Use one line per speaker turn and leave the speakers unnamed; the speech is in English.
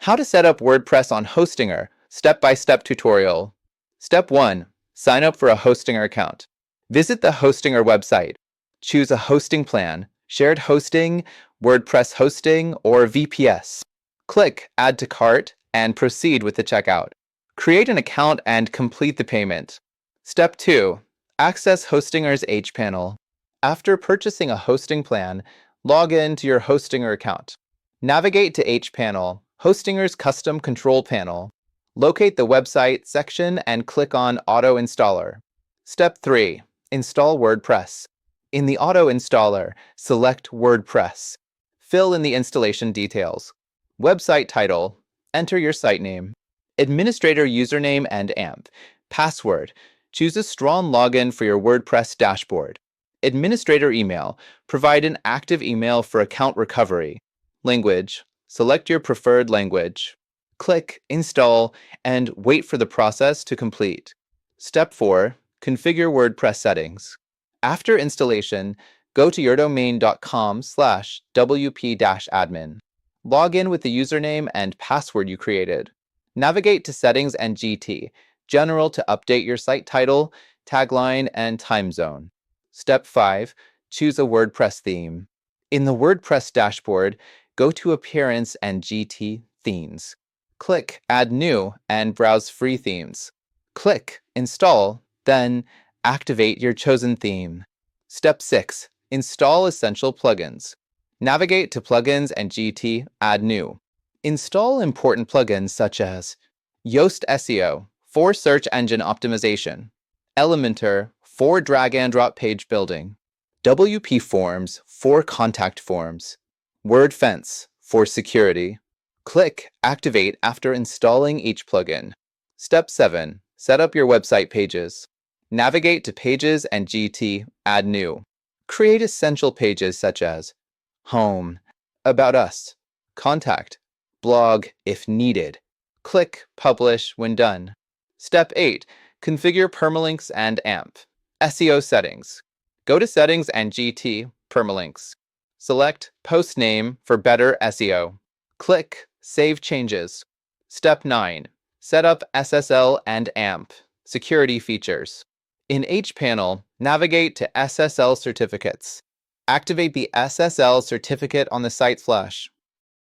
How to set up WordPress on Hostinger, step-by-step tutorial. Step 1. Sign up for a Hostinger account. Visit the Hostinger website. Choose a hosting plan, shared hosting, WordPress hosting, or VPS. Click Add to Cart and proceed with the checkout. Create an account and complete the payment. Step 2. Access Hostinger's H panel. After purchasing a hosting plan, log in to your Hostinger account. Navigate to H panel, Hostinger's custom control panel. Locate the website section and click on Auto Installer. Step 3. Install WordPress. In the Auto Installer, select WordPress. Fill in the installation details. Website title. Enter your site name. Administrator username and AMP. Password. Choose a strong login for your WordPress dashboard. Administrator email. Provide an active email for account recovery. Language. Select your preferred language. Click Install and wait for the process to complete. Step 4. Configure WordPress settings. After installation, go to yourdomain.com/wp-admin. Log in with the username and password you created. Navigate to Settings and GT, General to update your site title, tagline, and time zone. Step 5. Choose a WordPress theme. In the WordPress dashboard, go to Appearance and GT Themes. Click Add New and browse free themes. Click Install, then activate your chosen theme. Step 6. Install essential plugins. Navigate to Plugins and GT Add New. Install important plugins such as Yoast SEO for search engine optimization, Elementor for drag and drop page building, WP Forms for contact forms, WordFence for security. Click Activate after installing each plugin. Step 7. Set up your website pages. Navigate to Pages and GT Add New. Create essential pages such as Home, About Us, Contact, Blog if needed. Click Publish when done. Step 8. Configure permalinks and AMP. SEO settings. Go to Settings and GT Permalinks. Select Post Name for better SEO. Click Save Changes. Step 9. Set up SSL and AMP security features. In H panel, navigate to SSL certificates. Activate the SSL certificate on the site flash.